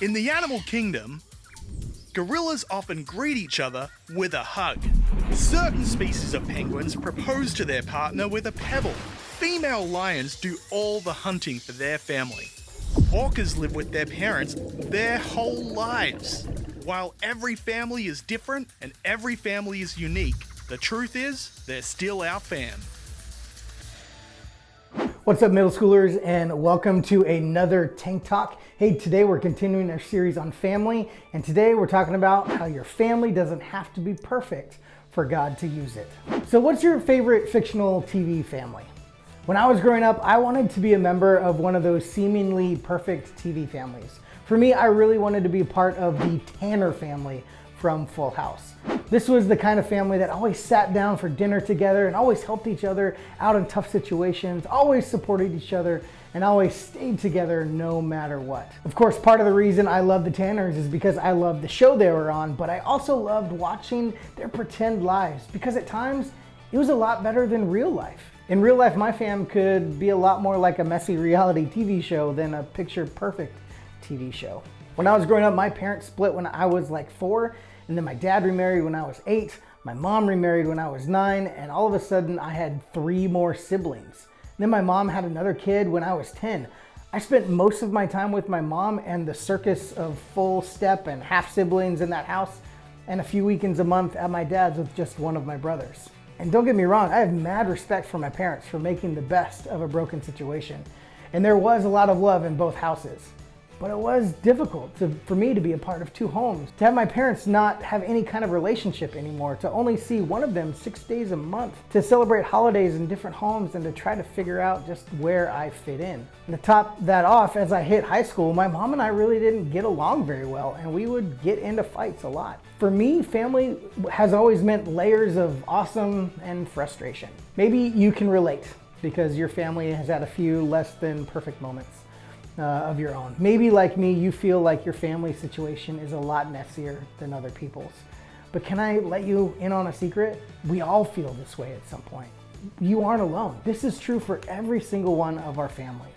In the animal kingdom, gorillas often greet each other with a hug. Certain species of penguins propose to their partner with a pebble. Female lions do all the hunting for their family. Orcas live with their parents their whole lives. While every family is different and every family is unique, the truth is, they're still our fam. What's up, middle schoolers, and welcome to another Tank Talk. Hey, today we're continuing our series on family, and today we're talking about how your family doesn't have to be perfect for God to use it. So what's your favorite fictional TV family? When I was growing up, I wanted to be a member of one of those seemingly perfect TV families. For me, I really wanted to be part of the Tanner family from Full House. This was the kind of family that always sat down for dinner together and always helped each other out in tough situations, always supported each other, and always stayed together no matter what. Of course, part of the reason I love the Tanners is because I loved the show they were on, but I also loved watching their pretend lives because at times it was a lot better than real life. In real life, my fam could be a lot more like a messy reality TV show than a picture perfect TV show. When I was growing up, my parents split when I was like 4, and then my dad remarried when I was 8, my mom remarried when I was 9, and all of a sudden I had 3 more siblings. And then my mom had another kid when I was 10. I spent most of my time with my mom and the circus of full step and half siblings in that house, and a few weekends a month at my dad's with just one of my brothers. And don't get me wrong, I have mad respect for my parents for making the best of a broken situation. And there was a lot of love in both houses. But it was difficult for me to be a part of 2 homes, to have my parents not have any kind of relationship anymore, to only see one of them 6 days a month, to celebrate holidays in different homes, and to try to figure out just where I fit in. And to top that off, as I hit high school, my mom and I really didn't get along very well, and we would get into fights a lot. For me, family has always meant layers of awesome and frustration. Maybe you can relate because your family has had a few less than perfect moments of your own. Maybe like me, you feel like your family situation is a lot messier than other people's. But can I let you in on a secret? We all feel this way at some point. You aren't alone. This is true for every single one of our families,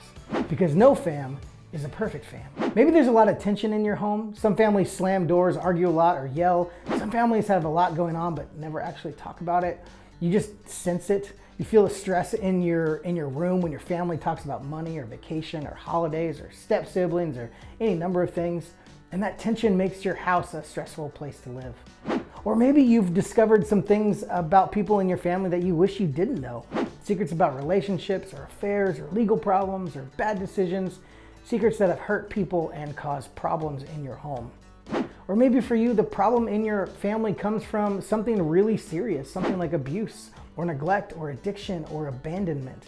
because no fam is a perfect fam. Maybe there's a lot of tension in your home. Some families slam doors, argue a lot, or yell. Some families have a lot going on but never actually talk about it. You just sense it. You feel the stress in your room when your family talks about money or vacation or holidays or step siblings or any number of things. And that tension makes your house a stressful place to live. Or maybe you've discovered some things about people in your family that you wish you didn't know. Secrets about relationships or affairs or legal problems or bad decisions. Secrets that have hurt people and caused problems in your home. Or maybe for you, the problem in your family comes from something really serious, something like abuse or neglect or addiction or abandonment.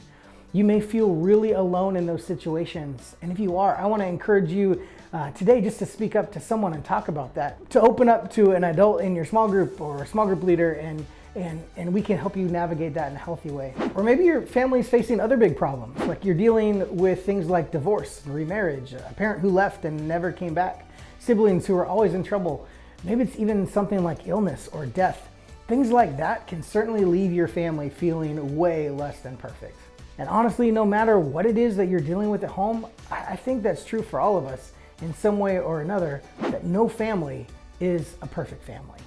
You may feel really alone in those situations. And if you are, I want to encourage you today just to speak up to someone and talk about that, to open up to an adult in your small group or a small group leader, and we can help you navigate that in a healthy way. Or maybe your family is facing other big problems, like you're dealing with things like divorce and remarriage, a parent who left and never came back, siblings who are always in trouble. Maybe it's even something like illness or death. Things like that can certainly leave your family feeling way less than perfect. And honestly, no matter what it is that you're dealing with at home, I think that's true for all of us in some way or another, that no family is a perfect family.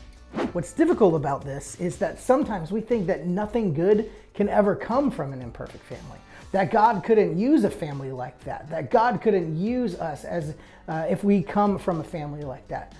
What's difficult about this is that sometimes we think that nothing good can ever come from an imperfect family, that God couldn't use a family like that God couldn't use us as if we come from a family like that.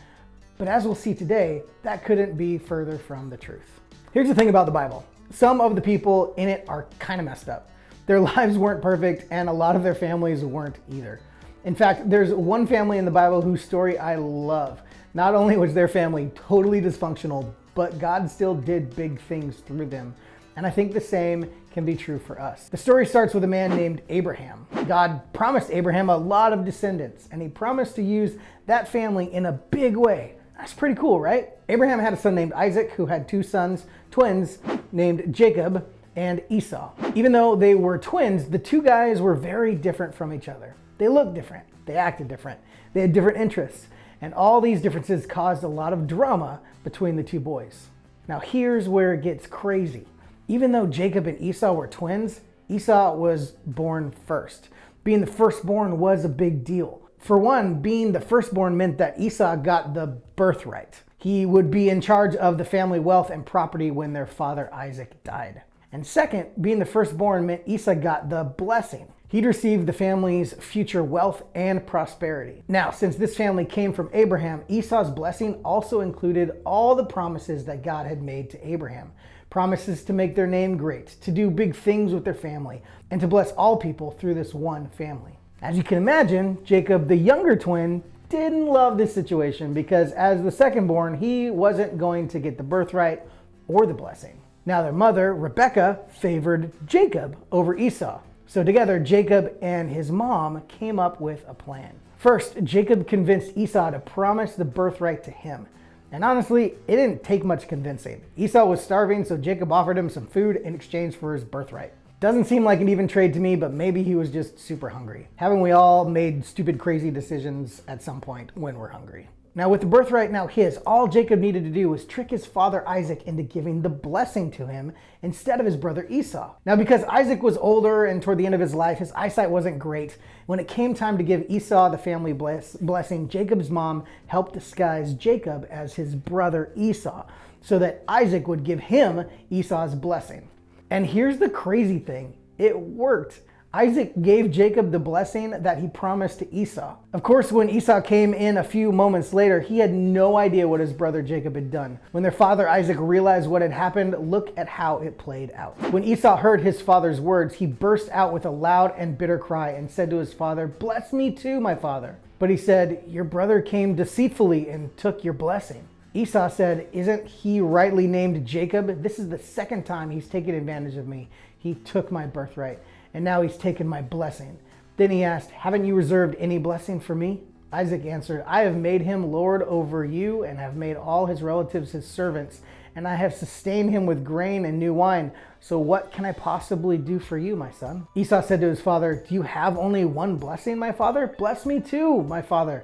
But as we'll see today, that couldn't be further from the truth. Here's the thing about the Bible. Some of the people in it are kind of messed up. Their lives weren't perfect, and a lot of their families weren't either. In fact, there's one family in the Bible whose story I love. Not only was their family totally dysfunctional, but God still did big things through them. And I think the same can be true for us. The story starts with a man named Abraham. God promised Abraham a lot of descendants, and he promised to use that family in a big way. That's pretty cool, right? Abraham had a son named Isaac who had 2 sons, twins, named Jacob and Esau. Even though they were twins, the 2 guys were very different from each other. They looked different, they acted different, they had different interests, and all these differences caused a lot of drama between the 2 boys. Now here's where it gets crazy. Even though Jacob and Esau were twins, Esau was born first. Being the firstborn was a big deal. For one, being the firstborn meant that Esau got the birthright. He would be in charge of the family wealth and property when their father Isaac died. And second, being the firstborn meant Esau got the blessing. He'd receive the family's future wealth and prosperity. Now, since this family came from Abraham, Esau's blessing also included all the promises that God had made to Abraham. Promises to make their name great, to do big things with their family, and to bless all people through this one family. As you can imagine, Jacob, the younger twin, didn't love this situation because as the second-born, he wasn't going to get the birthright or the blessing. Now, their mother, Rebekah, favored Jacob over Esau. So together, Jacob and his mom came up with a plan. First, Jacob convinced Esau to promise the birthright to him. And honestly, it didn't take much convincing. Esau was starving, so Jacob offered him some food in exchange for his birthright. Doesn't seem like an even trade to me, but maybe he was just super hungry. Haven't we all made stupid, crazy decisions at some point when we're hungry? Now, with the birthright now his, all Jacob needed to do was trick his father Isaac into giving the blessing to him instead of his brother Esau. Now, because Isaac was older and toward the end of his life, his eyesight wasn't great. When it came time to give Esau the family blessing, Jacob's mom helped disguise Jacob as his brother Esau so that Isaac would give him Esau's blessing. And here's the crazy thing, it worked. Isaac gave Jacob the blessing that he promised to Esau. Of course, when Esau came in a few moments later, he had no idea what his brother Jacob had done. When their father Isaac realized what had happened, look at how it played out. When Esau heard his father's words, he burst out with a loud and bitter cry and said to his father, "Bless me too, my father." But he said, "Your brother came deceitfully and took your blessing." Esau said, "Isn't he rightly named Jacob? This is the second time he's taken advantage of me. He took my birthright, and now he's taken my blessing." Then he asked, "Haven't you reserved any blessing for me?" Isaac answered, "I have made him lord over you and have made all his relatives his servants, and I have sustained him with grain and new wine. So what can I possibly do for you, my son?" Esau said to his father, "Do you have only one blessing, my father? Bless me too, my father."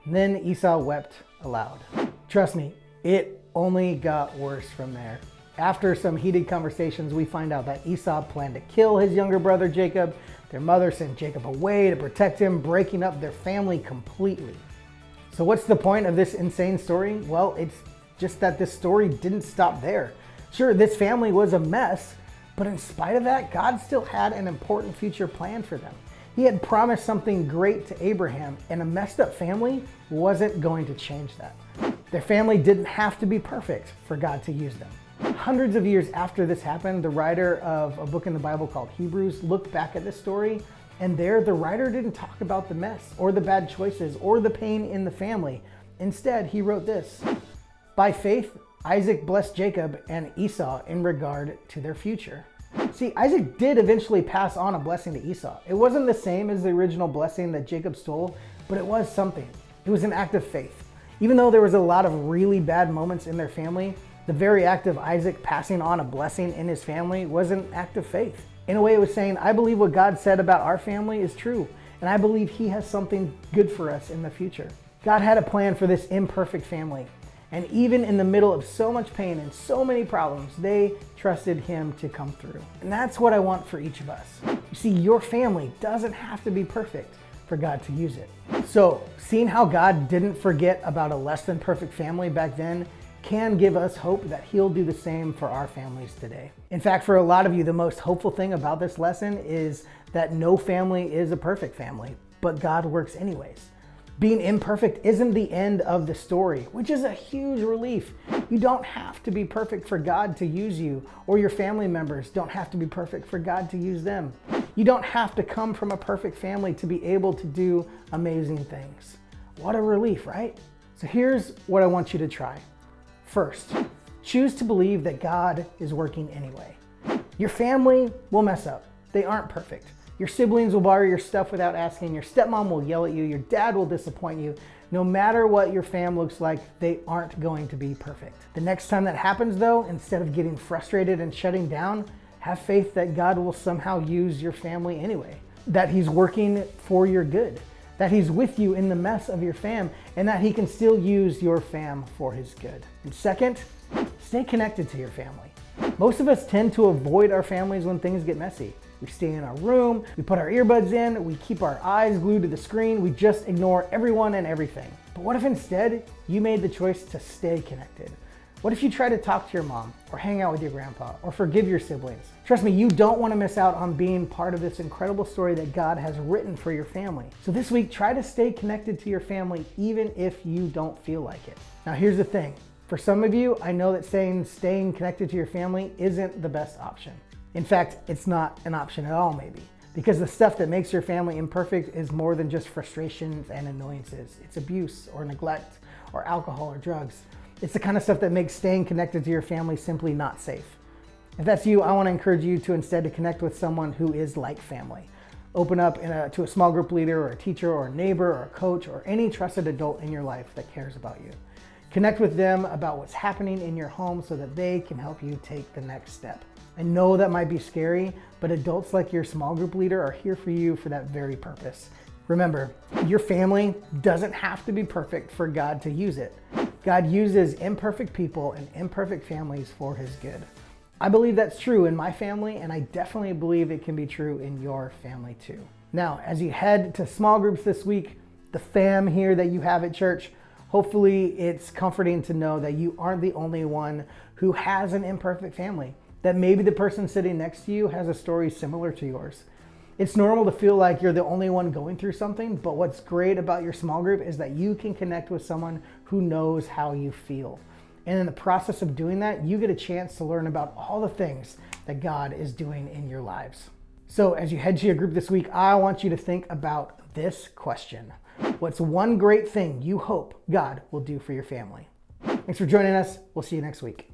And then Esau wept aloud. Trust me, it only got worse from there. After some heated conversations, we find out that Esau planned to kill his younger brother Jacob. Their mother sent Jacob away to protect him, breaking up their family completely. So what's the point of this insane story? Well, it's just that this story didn't stop there. Sure, this family was a mess, but in spite of that, God still had an important future plan for them. He had promised something great to Abraham, and a messed up family wasn't going to change that. Their family didn't have to be perfect for God to use them. Hundreds of years after this happened, the writer of a book in the Bible called Hebrews looked back at this story, and there the writer didn't talk about the mess or the bad choices or the pain in the family. Instead, he wrote this: "By faith, Isaac blessed Jacob and Esau in regard to their future." See, Isaac did eventually pass on a blessing to Esau. It wasn't the same as the original blessing that Jacob stole, but it was something. It was an act of faith. Even though there was a lot of really bad moments in their family, the very act of Isaac passing on a blessing in his family was an act of faith. In a way, it was saying, I believe what God said about our family is true, and I believe He has something good for us in the future. God had a plan for this imperfect family, and even in the middle of so much pain and so many problems, they trusted Him to come through. And that's what I want for each of us. You see, your family doesn't have to be perfect for God to use it. So, seeing how God didn't forget about a less than perfect family back then can give us hope that He'll do the same for our families today. In fact, for a lot of you, the most hopeful thing about this lesson is that no family is a perfect family, but God works anyways. Being imperfect isn't the end of the story, which is a huge relief. You don't have to be perfect for God to use you, or your family members don't have to be perfect for God to use them. You don't have to come from a perfect family to be able to do amazing things. What a relief, right? So here's what I want you to try. First, choose to believe that God is working anyway. Your family will mess up. They aren't perfect. Your siblings will borrow your stuff without asking. Your stepmom will yell at you. Your dad will disappoint you. No matter what your fam looks like, they aren't going to be perfect. The next time that happens though, instead of getting frustrated and shutting down, have faith that God will somehow use your family anyway. That He's working for your good. That He's with you in the mess of your fam, and that He can still use your fam for His good. And second, stay connected to your family. Most of us tend to avoid our families when things get messy. we stay in our room, we put our earbuds in, we keep our eyes glued to the screen, we just ignore everyone and everything. But what if instead you made the choice to stay connected? What if you try to talk to your mom or hang out with your grandpa or forgive your siblings? Trust me, you don't want to miss out on being part of this incredible story that God has written for your family. So this week, try to stay connected to your family even if you don't feel like it. Now here's the thing. For some of you, I know that staying connected to your family isn't the best option. In fact, it's not an option at all maybe. Because the stuff that makes your family imperfect is more than just frustrations and annoyances. It's abuse or neglect or alcohol or drugs. It's the kind of stuff that makes staying connected to your family simply not safe. If that's you, I want to encourage you to instead to connect with someone who is like family. Open up to a small group leader or a teacher or a neighbor or a coach or any trusted adult in your life that cares about you. Connect with them about what's happening in your home so that they can help you take the next step. I know that might be scary, but adults like your small group leader are here for you for that very purpose. Remember, your family doesn't have to be perfect for God to use it. God uses imperfect people and imperfect families for his good. I believe that's true in my family, and I definitely believe it can be true in your family too. Now, as you head to small groups this week, the fam here that you have at church, hopefully it's comforting to know that you aren't the only one who has an imperfect family, that maybe the person sitting next to you has a story similar to yours. It's normal to feel like you're the only one going through something, but what's great about your small group is that you can connect with someone who knows how you feel. And in the process of doing that, you get a chance to learn about all the things that God is doing in your lives. So as you head to your group this week, I want you to think about this question. What's one great thing you hope God will do for your family? Thanks for joining us. We'll see you next week.